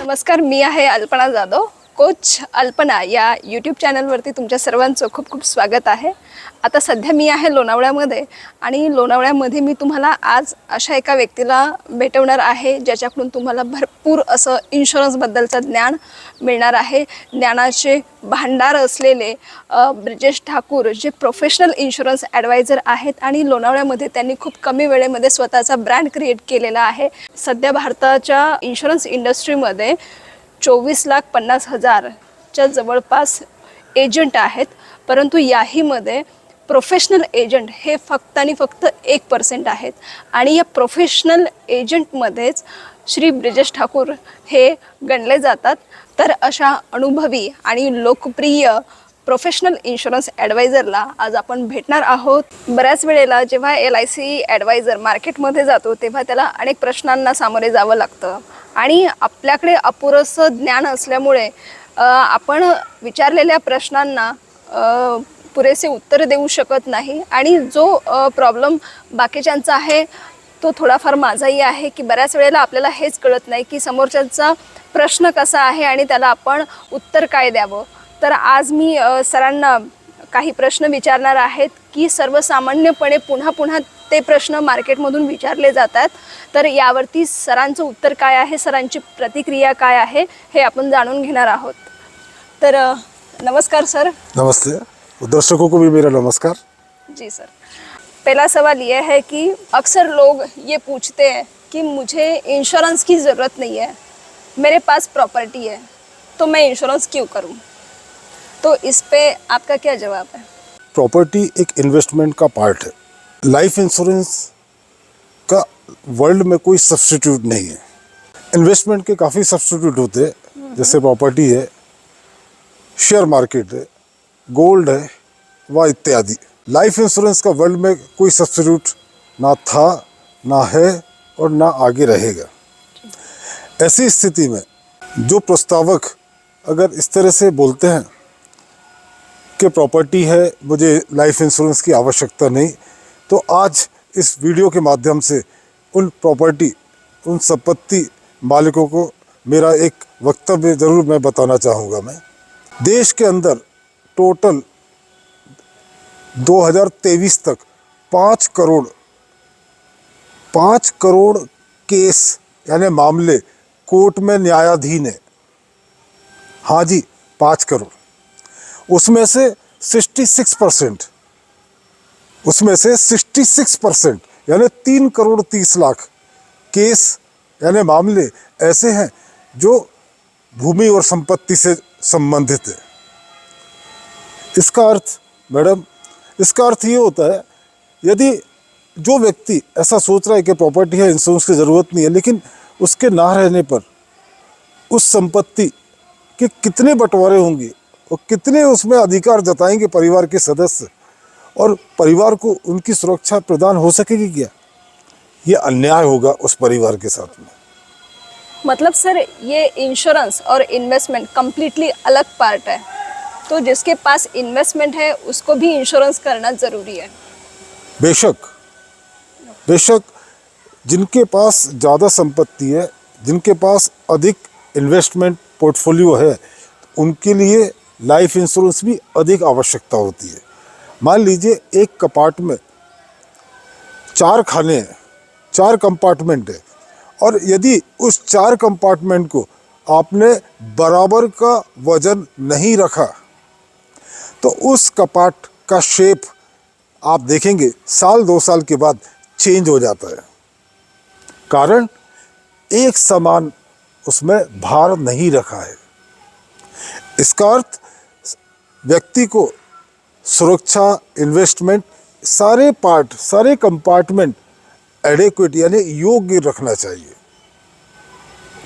नमस्कार, मी आहे अल्पना जाधव. कोच अल्पना या यूट्यूब चॅनलवरती तुमच्या सर्वांचं खूप खूप स्वागत आहे. आता सध्या मी आहे लोणावळ्यामध्ये आणि लोणावळ्यामध्ये मी तुम्हाला आज अशा एका व्यक्तीला भेटवणार आहे ज्याच्याकडून तुम्हाला भरपूर असं इन्शुरन्सबद्दलचं ज्ञान मिळणार आहे. ज्ञानाचे भांडार असलेले ब्रिजेश ठाकूर जे प्रोफेशनल इन्शुरन्स ॲडवायझर आहेत आणि लोणावळ्यामध्ये त्यांनी खूप कमी वेळेमध्ये स्वतःचा ब्रँड क्रिएट केलेला आहे. सध्या भारताच्या इन्शुरन्स इंडस्ट्रीमध्ये 24,50,000च्या जवळपास एजंट आहेत, परंतु याहीमध्ये प्रोफेशनल एजंट हे फक्त आणि फक्त 1% आहेत. आणि या प्रोफेशनल एजंटमध्येच श्री ब्रिजेश ठाकूर हे गणले जातात. तर अशा अनुभवी आणि लोकप्रिय प्रोफेशनल इन्शुरन्स ॲडवायझरला आज आपण भेटणार आहोत. बऱ्याच वेळेला जेव्हा LIC ॲडवायझर मार्केटमध्ये जातो तेव्हा त्याला अनेक प्रश्नांना सामोरे जावं लागतं आणि आपल्याकडे अपुरेसं ज्ञान असल्यामुळे आपण विचारलेल्या प्रश्नांना पुरेसे उत्तर देऊ शकत नाही. आणि जो प्रॉब्लेम बाकीच्यांचा आहे तो थोडाफार माझाही आहे की बऱ्याच वेळेला आपल्याला हेच कळत नाही की समोरच्यांचा प्रश्न कसा आहे आणि त्याला आपण उत्तर काय द्यावं. तर आज मी सरांना काही प्रश्न विचारणार आहेत की सर्वसामान्यपणे पुन्हा पुन्हा ते प्रश्न मार्केटमधून विचारले जातात. तर यावरती सरांचं उत्तर काय आहे, सरांची प्रतिक्रिया काय आहे हे आपण जाणून घेणार आहोत. तर नमस्कार सर. नमस्ते. दर्शकों को भी मेरा नमस्कार. जी सर, पहला सवाल ये है कि अक्सर लोग ये पूछते हैं कि मुझे इंश्योरेंस की ज़रूरत नहीं है, मेरे पास प्रॉपर्टी है, तो मैं इंश्योरेंस क्यों करूं? तो इस पे आपका क्या जवाब है? प्रॉपर्टी एक इन्वेस्टमेंट का पार्ट है. लाइफ इंश्योरेंस का वर्ल्ड में कोई सब्स्टिट्यूट नहीं है. इन्वेस्टमेंट के काफ़ी सब्स्टिट्यूट होते हैं, जैसे प्रॉपर्टी है, शेयर मार्केट है, गोल्ड है व इत्यादि. लाइफ इंश्योरेंस का वर्ल्ड में कोई सब्स्टिट्यूट ना था, ना है और ना आगे रहेगा. ऐसी स्थिति में जो प्रस्तावक अगर इस तरह से बोलते हैं कि प्रॉपर्टी है, मुझे लाइफ इंश्योरेंस की आवश्यकता नहीं, तो आज इस वीडियो के माध्यम से उन प्रॉपर्टी, उन संपत्ति मालिकों को मेरा एक वक्तव्य ज़रूर मैं बताना चाहूँगा. मैं देश के अंदर टोटल 2023 तक 5 करोड़ केस यानी मामले कोर्ट में न्यायाधीन है. हाँ जी, 5 करोड़. उसमें से 66% यानी 3,30,00,000 केस यानी मामले ऐसे हैं जो भूमि और संपत्ति से संबंधित है. इसका अर्थ मैडम, इसका अर्थ ये होता है, यदि जो व्यक्ति ऐसा सोच रहा है कि प्रॉपर्टी है, इंश्योरेंस की ज़रूरत नहीं है, लेकिन उसके ना रहने पर उस संपत्ति के कितने बंटवारे होंगे और कितने उसमें अधिकार जताएंगे परिवार के सदस्य, और परिवार को उनकी सुरक्षा प्रदान हो सकेगी क्या? ये अन्याय होगा उस परिवार के साथ में. मतलब सर, ये इंश्योरेंस और इन्वेस्टमेंट कम्प्लीटली अलग पार्ट है, तो जिसके पास इन्वेस्टमेंट है उसको भी इंश्योरेंस करना ज़रूरी है. बेशक बेशक, जिनके पास ज़्यादा संपत्ति है, जिनके पास अधिक इन्वेस्टमेंट पोर्टफोलियो है, उनके लिए लाइफ इंश्योरेंस भी अधिक आवश्यकता होती है. मान लीजिए एक कपाट में 4 खाने हैं, 4 कंपार्टमेंट है, और यदि उस 4 कंपार्टमेंट को आपने बराबर का वजन नहीं रखा तो उस कपाट का शेप आप देखेंगे 1-2 साल के बाद चेंज हो जाता है. कारण एक समान उसमें भार नहीं रखा है. इसका अर्थ व्यक्ति को सुरक्षा, इन्वेस्टमेंट, सारे पार्ट, सारे कंपार्टमेंट एडेक्वेट यानी योग्य रखना चाहिए.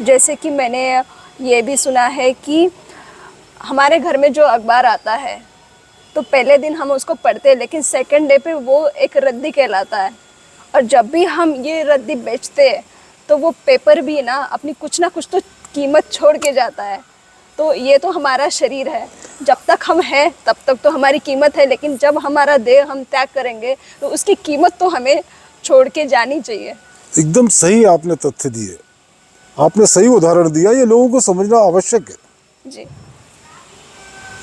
जैसे कि मैंने ये भी सुना है कि हमारे घर में जो अखबार आता है तो पहले दिन हम उसको पढ़ते हैं, लेकिन सेकंड डे पे वो एक रद्दी कहलाता है, और जब भी हम ये रद्दी बेचते हैं तो वो पेपर भी ना कुछ तो कीमत छोड़ के जाता है. तो ये तो हमारा शरीर है, जब तक हम हैं तब तक तो हमारी कीमत है, लेकिन जब हमारा देह हम त्याग करेंगे तो उसकी कीमत तो हमें छोड़ के जानी चाहिए. एकदम सही आपने तथ्य दिए. आपने सही उदाहरण दिया, ये लोगों को समझना आवश्यक है। जी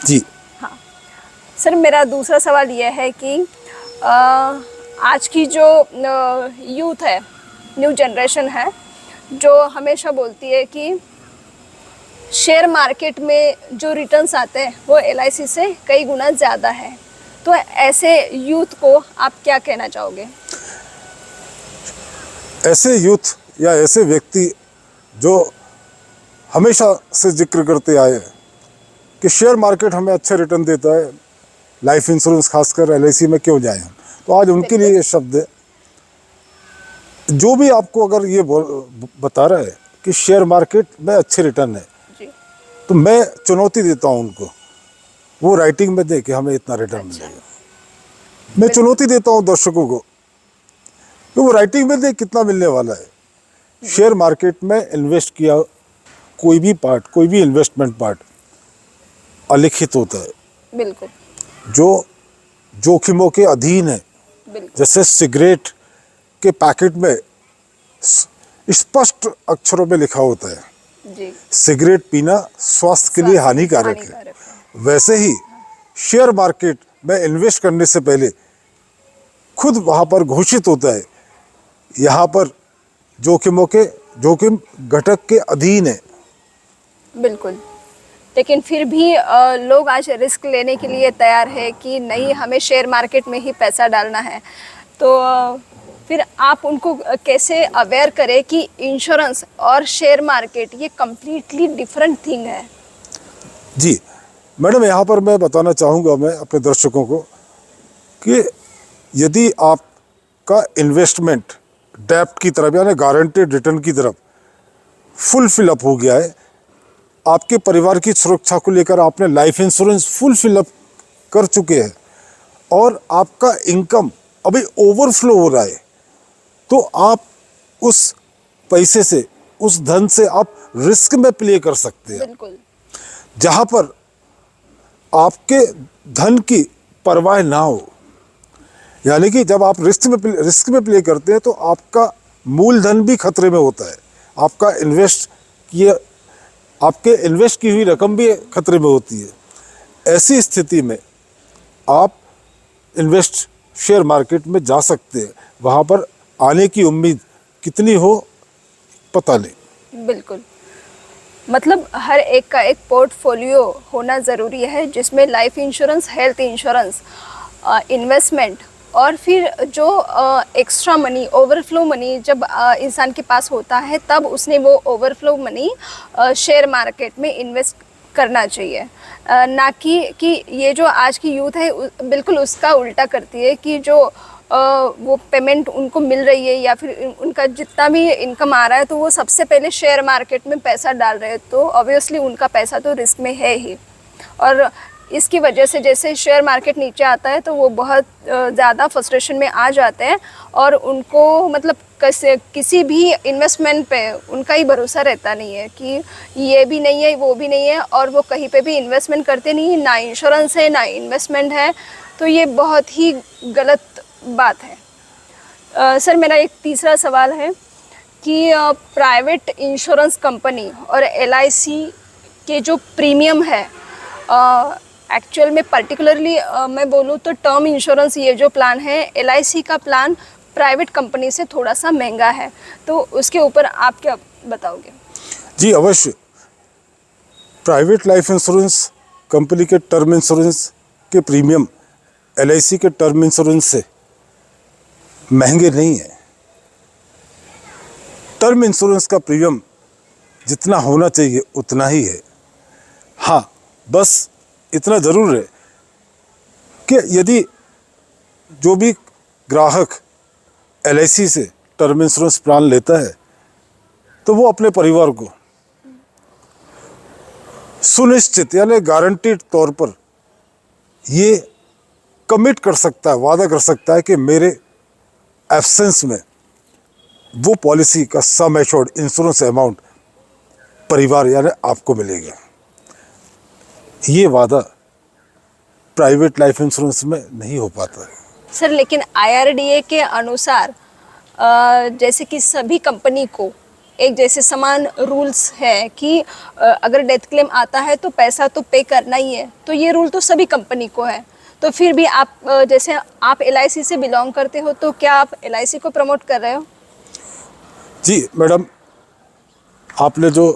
जी। सर, मेरा दूसरा सवाल यह है कि आज की जो यूथ है, न्यू जनरेशन है, जो हमेशा बोलती है कि शेयर मार्केट में जो रिटर्न्स आते हैं वो LIC से कई गुना ज़्यादा है, तो ऐसे यूथ को आप क्या कहना चाहोगे? ऐसे यूथ या ऐसे व्यक्ति जो हमेशा से जिक्र करते आए हैं कि शेयर मार्केट हमें अच्छे रिटर्न देता है, लाइफ इंश्योरेंस खासकर LIC में क्यों जाएं हम, तो आज उनके लिए ये शब्द है। जो भी आपको अगर ये बता रहा है कि शेयर मार्केट में अच्छे रिटर्न है, जी। तो मैं चुनौती देता हूं उनको, वो राइटिंग में दे कि हमें इतना रिटर्न मिलेगा। मैं चुनौती देता हूं दर्शकों को कि वो राइटिंग में दे कितना मिलने वाला है। शेयर मार्केट में इन्वेस्ट किया कोई भी पार्ट, कोई भी इन्वेस्टमेंट पार्ट अलिखित होता है, बिल्कुल जो जोखिमों के अधीन है। बिल्कुल जैसे सिगरेट के पैकेट में स्पष्ट अक्षरों में लिखा होता है जी, सिगरेट पीना स्वास्थ्य के लिए हानिकारक है, वैसे ही शेयर मार्केट में इन्वेस्ट करने से पहले खुद वहाँ पर घोषित होता है, यहाँ पर जोखिम घटक के अधीन है। बिल्कुल। लेकिन फिर भी लोग आज रिस्क लेने के लिए तैयार है कि नहीं, हमें शेयर मार्केट में ही पैसा डालना है। तो फिर आप उनको कैसे अवेयर करें कि इंश्योरेंस और शेयर मार्केट ये कम्प्लीटली डिफरेंट थिंग है? जी मैडम, यहाँ पर मैं बताना चाहूँगा मैं अपने दर्शकों को कि यदि आपका इन्वेस्टमेंट डेप्ट की तरफ यानी गारंटेड रिटर्न की तरफ फुल फिलअप हो गया है, आपके परिवार की सुरक्षा को लेकर आपने लाइफ इंश्योरेंस फुल फिलअप कर चुके हैं और आपका इनकम अभी ओवरफ्लो हो रहा है, तो आप उस पैसे से, उस धन से आप रिस्क में प्ले कर सकते हैं। बिल्कुल। जहाँ पर आपके धन की परवाह ना हो, यानी कि जब आप रिस्क में प्ले करते हैं तो आपका मूलधन भी खतरे में होता है, आपका इन्वेस्ट की हुई रकम भी खतरे में होती है। ऐसी स्थिति में आप शेयर मार्केट में जा सकते हैं, वहाँ पर आने की उम्मीद कितनी हो पता नहीं। बिल्कुल, मतलब हर एक का एक पोर्टफोलियो होना ज़रूरी है, जिसमें life insurance, health insurance, investment और फिर जो एक्स्ट्रा मनी, ओवरफ्लो मनी जब इंसान के पास होता है, तब उसने वो ओवरफ्लो मनी शेयर मार्केट में इन्वेस्ट करना चाहिए। ना कि ये जो आज की यूथ है बिल्कुल उसका उल्टा करती है कि जो वो पेमेंट उनको मिल रही है या फिर उनका जितना भी इनकम आ रहा है, तो वो सबसे पहले शेयर मार्केट में पैसा डाल रहे हैं, तो ऑब्वियसली उनका पैसा तो रिस्क में है ही। और इसकी वजह से जैसे शेयर मार्केट नीचे आता है तो वो बहुत ज़्यादा फ्रस्ट्रेशन में आ जाते हैं और उनको मतलब किसी भी इन्वेस्टमेंट पे उनका ही भरोसा रहता नहीं है कि ये भी नहीं है, वो भी नहीं है, और वो कहीं पे भी इन्वेस्टमेंट करते नहीं, ना इंश्योरेंस है ना इन्वेस्टमेंट है, तो ये बहुत ही गलत बात है। सर, मेरा एक तीसरा सवाल है कि प्राइवेट इंश्योरेंस कंपनी और LIC के जो प्रीमियम है, एक्चुअल में पर्टिकुलरली मैं बोलूँ तो टर्म इंश्योरेंस ये जो प्लान है, LIC का प्लान प्राइवेट कंपनी से थोड़ा सा महंगा है, तो उसके ऊपर आप क्या बताओगे? जी अवश्य, प्राइवेट लाइफ इंश्योरेंस कंपनी के टर्म इंश्योरेंस के प्रीमियम LIC के टर्म इंश्योरेंस से महंगे नहीं है। टर्म इंश्योरेंस का प्रीमियम जितना होना चाहिए उतना ही है। हाँ, बस इतना ज़रूर है कि यदि जो भी ग्राहक LIC से टर्म इंश्योरेंस प्लान लेता है तो वो अपने परिवार को सुनिश्चित यानी गारंटीड तौर पर ये कमिट कर सकता है, वादा कर सकता है कि मेरे एब्सेंस में वो पॉलिसी का सम एश्योर्ड इंश्योरेंस अमाउंट परिवार यानी आपको मिलेगा। ये वादा प्राइवेट लाइफ इंश्योरेंस में नहीं हो पाता है। सर, लेकिन IRDA के अनुसार जैसे कि सभी कंपनी को एक जैसे समान रूल्स है कि अगर डेथ क्लेम आता है तो पैसा तो पे करना ही है, तो ये रूल तो सभी कंपनी को है। तो फिर भी आप जैसे आप LIC से बिलोंग करते हो, तो क्या आप LIC को प्रमोट कर रहे हो? जी मैडम, आपने जो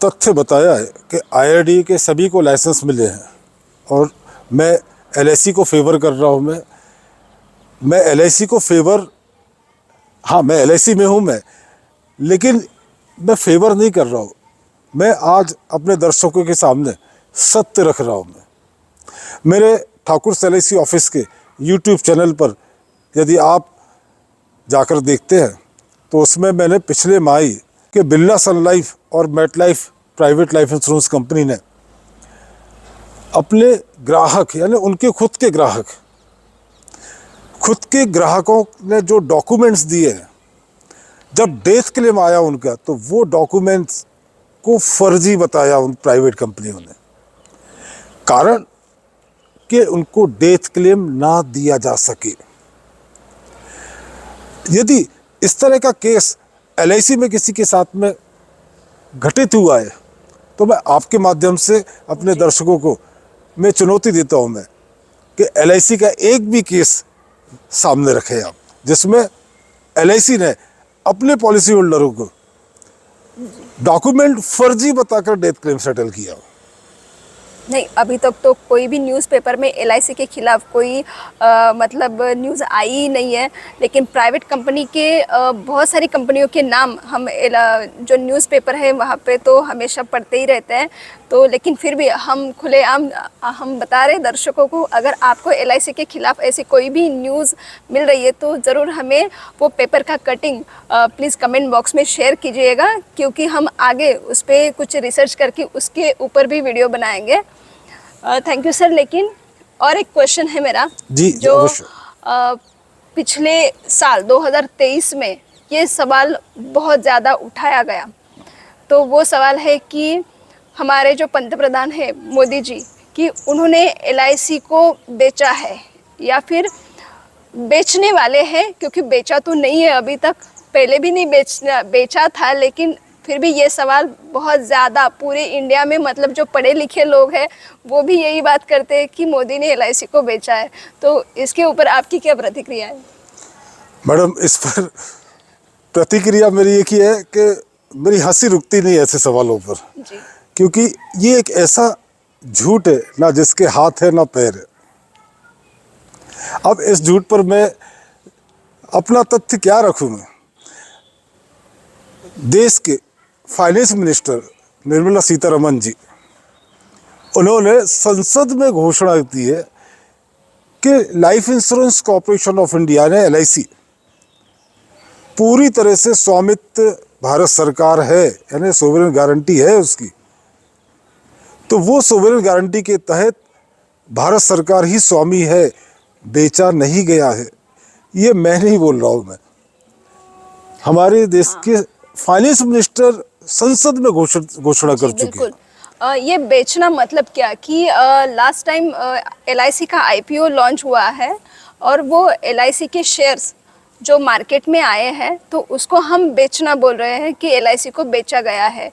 तथ्य बताया है कि IRDA के सभी को लाइसेंस मिले हैं और मैं LIC को फेवर कर रहा हूँ। मैं LIC को फेवर, हाँ मैं LIC में हूँ मैं, लेकिन मैं फेवर नहीं कर रहा हूँ। मैं आज अपने दर्शकों के सामने सत्य रख रहा हूँ। मेरे ठाकुर LIC ऑफिस के YouTube चैनल पर यदि आप जाकर देखते हैं तो उसमें मैंने पिछले माह ही कि बिरला सन लाइफ और Met Life private life insurance company ने अपने ग्राहक यानी उनके खुद के ग्राहकों ने जो डॉक्यूमेंट्स दिए हैं, जब डेथ क्लेम आया उनका, तो वो डॉक्यूमेंट्स को फर्जी बताया उन प्राइवेट कंपनियों ने, कारण कि उनको डेथ क्लेम ना दिया जा सके। यदि इस तरह का केस LIC में किसी के साथ में घटित हुआ है तो मैं आपके माध्यम से अपने दर्शकों को मैं चुनौती देता हूं मैं कि LIC का एक भी केस सामने रखें आप जिसमें LIC ने अपने पॉलिसी होल्डरों को डॉक्यूमेंट फर्जी बताकर डेथ क्लेम सेटल किया। नहीं, अभी तक तो कोई भी न्यूज़पेपर में LIC के खिलाफ कोई मतलब न्यूज़ आई ही नहीं है। लेकिन प्राइवेट कंपनी के बहुत सारी कंपनियों के नाम हम जो न्यूज़पेपर है वहाँ पे तो हमेशा पढ़ते ही रहते हैं। तो लेकिन फिर भी हम खुलेआम हम बता रहे दर्शकों को, अगर आपको LIC के खिलाफ ऐसी कोई भी न्यूज़ मिल रही है तो ज़रूर हमें वो पेपर का कटिंग प्लीज़ कमेंट बॉक्स में शेयर कीजिएगा, क्योंकि हम आगे उस पर कुछ रिसर्च करके उसके ऊपर भी वीडियो बनाएंगे। Thank you sir. लेकिन और एक क्वेश्चन है मेरा जी, जो पिछले साल 2023 में ये सवाल बहुत ज़्यादा उठाया गया, तो वो सवाल है कि हमारे जो पंतप्रधान है मोदी जी, कि उन्होंने LIC को बेचा है या फिर बेचने वाले हैं, क्योंकि बेचा तो नहीं है अभी तक, पहले भी नहीं बेचा था, लेकिन फिर भी ये सवाल बहुत ज़्यादा पूरे इंडिया में, मतलब जो पढ़े लिखे लोग हैं वो भी यही बात करते हैं कि मोदी ने LIC को बेचा है। तो इसके ऊपर आपकी क्या प्रतिक्रिया है? मैडम, इस पर प्रतिक्रिया मेरी एक ही है कि मेरी हंसी रुकती नहीं ऐसे सवालों पर जी। क्योंकि ये एक ऐसा झूठ है ना जिसके हाथ है ना पैर है। अब इस झूठ पर मैं अपना तथ्य क्या रखूं? मैं देश के फाइनेंस मिनिस्टर निर्मला सीतारमण जी, उन्होंने संसद में घोषणा की है कि life insurance corporation of India ने LIC पूरी तरह से स्वामित्व भारत सरकार है, यानी सोवरेन गारंटी है उसकी। तो वो सोवरेन गारंटी के तहत भारत सरकार ही स्वामी है, बेचा नहीं गया है। ये मैं नहीं बोल रहा हूँ, मैं हमारे देश के फाइनेंस मिनिस्टर संसद में घोषणा कर चुके हैं। ये बेचना मतलब क्या कि लास्ट टाइम LIC का IPO लॉन्च हुआ है और वो LIC के शेयर्स जो मार्केट में आए हैं तो उसको हम बेचना बोल रहे हैं कि LIC को बेचा गया है।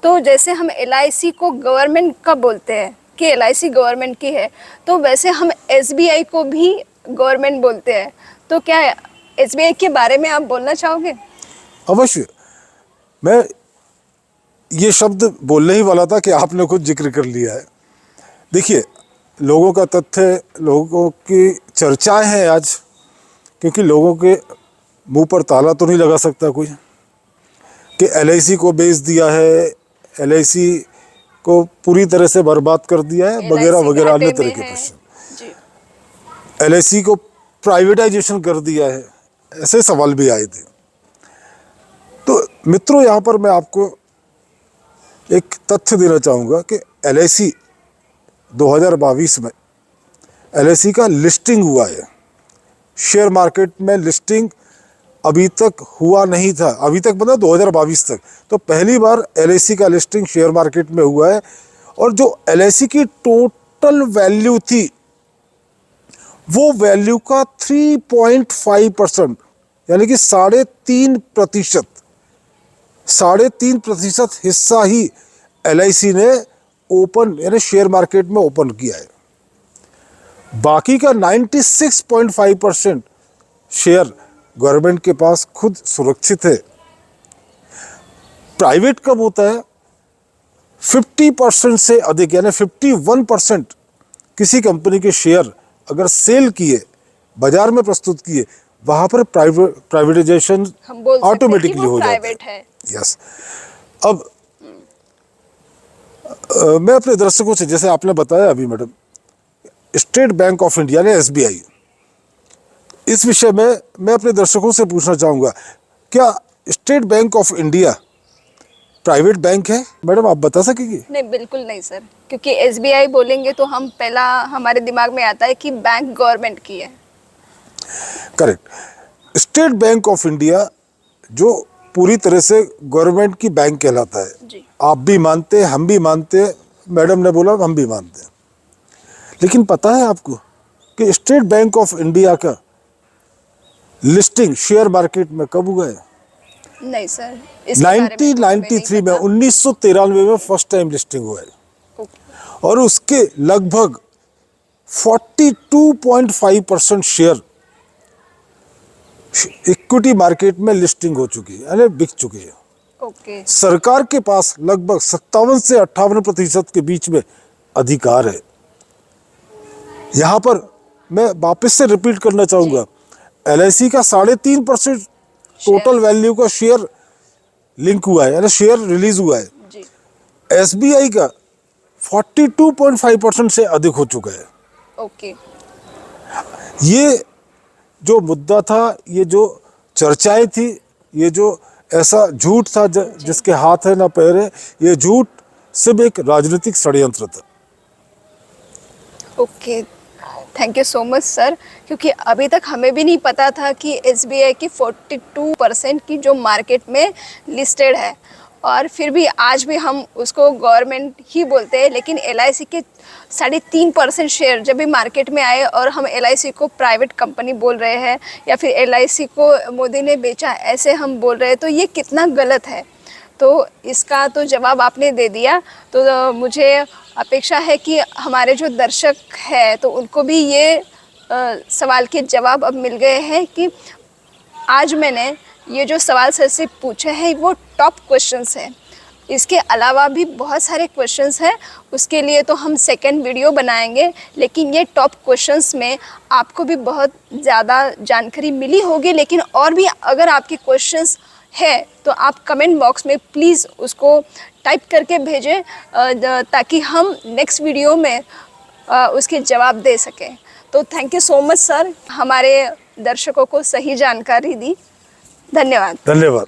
तो जैसे हम LIC को गवर्नमेंट का बोलते हैं कि LIC गवर्नमेंट की है, तो वैसे हम SBI को भी गवर्नमेंट बोलते हैं। तो क्या SBI के बारे में आप बोलना चाहोगे? अवश्य, मैं ये शब्द बोलने ही वाला था कि आपने खुद जिक्र कर लिया है। देखिए, लोगों का तथ्य, लोगों की चर्चाएं हैं आज, क्योंकि लोगों के मुंह पर ताला तो नहीं लगा सकता कोई कि LIC को बेच दिया है, LIC को पूरी तरह से बर्बाद कर दिया है, वगैरह वगैरह अन्य तरह के प्रश्न। LIC को प्राइवेटाइजेशन कर दिया है, ऐसे सवाल भी आए थे। तो मित्रों, यहाँ पर मैं आपको एक तथ्य देना चाहूँगा कि LIC 2022 में LIC का लिस्टिंग हुआ है। शेयर मार्केट में लिस्टिंग अभी तक हुआ नहीं था, अभी तक मतलब 2022 तक। तो पहली बार LIC का लिस्टिंग शेयर मार्केट में हुआ है और जो LIC की टोटल वैल्यू थी वो वैल्यू का 3.5% यानी कि 3.5% 3.5% हिस्सा ही LIC ने ओपन यानी शेयर मार्केट में ओपन किया है। बाकी का 96.5% शेयर गवर्नमेंट के पास खुद सुरक्षित है। प्राइवेट कब होता है? 50% से अधिक यानी 51% किसी कंपनी के शेयर अगर सेल किए, बाजार में प्रस्तुत किए, वहां पर प्राइवेटाइजेशन हम बोल सकते हैं कि ऑटोमेटिकली वो हो जाता प्राइवेट है। यस। अब मैं अपने दर्शकों से, जैसे आपने बताया अभी madam, state bank of India ने SBI, इस विषय में मैं अपने दर्शकों से पूछना चाहूंगा, क्या state bank of India private bank है? मैडम आप बता सकेंगी? नहीं, बिल्कुल नहीं सर, क्योंकि SBI बोलेंगे तो हम पहला हमारे दिमाग में आता है कि बैंक गवर्नमेंट की है। Correct. State bank of India जो पूरी तरह से गवर्नमेंट की बैंक कहलाता है। जी। आप भी मानते हैं, हम भी मानते हैं, मैडम ने बोला हम भी मानते हैं। लेकिन पता है आपको कि स्टेट बैंक ऑफ इंडिया का लिस्टिंग शेयर मार्केट में कब हुआ है? नहीं सर, इसके बारे में हमें नहीं 1993 में, पता। 1993 में फर्स्ट टाइम लिस्टिंग हुआ है। ओके। और उसके लगभग 42.5% शेयर इक्विटी मार्केट में लिस्टिंग हो चुकी है, यानी बिक चुकी है। ओके। सरकार के पास लगभग 57 से 58% के बीच में अधिकार है। यहां पर मैं वापस से रिपीट करना चाहूंगा, LIC का 3.5% टोटल वैल्यू का शेयर लिंक हुआ है, यानी शेयर रिलीज हुआ है। जी। SBI का 42.5% से अधिक हो चुका है। ओके। ये जो मुद्दा था, ये जो चर्चाएं थी, ये जो ऐसा झूठ था जिसके हाथ है ना पैर है, ये झूठ सिर्फ एक राजनीतिक षड्यंत्र था। Okay, thank you so much sir, क्योंकि अभी तक हमें भी नहीं पता था कि SBI की 42% की जो मार्केट में लिस्टेड है, और फिर भी आज भी हम उसको गवर्नमेंट ही बोलते हैं। लेकिन LIC के 3.5% शेयर जब भी मार्केट में आए और हम LIC को प्राइवेट कंपनी बोल रहे हैं, या फिर LIC को मोदी ने बेचा ऐसे हम बोल रहे हैं, तो ये कितना गलत है। तो इसका तो जवाब आपने दे दिया। तो मुझे अपेक्षा है कि हमारे जो दर्शक हैं तो उनको भी ये सवाल के जवाब अब मिल गए हैं कि आज मैंने ये जो सवाल सर से पूछे हैं वो टॉप क्वेश्चंस हैं। इसके अलावा भी बहुत सारे क्वेश्चंस हैं, उसके लिए तो हम सेकंड वीडियो बनाएंगे। लेकिन ये टॉप क्वेश्चंस में आपको भी बहुत ज़्यादा जानकारी मिली होगी। लेकिन और भी अगर आपके क्वेश्चंस है तो आप कमेंट बॉक्स में प्लीज़ उसको टाइप करके भेजें, ताकि हम नेक्स्ट वीडियो में उसके जवाब दे सकें। तो thank you so much sir, हमारे दर्शकों को सही जानकारी दी। धन्यवाद। धन्यवाद।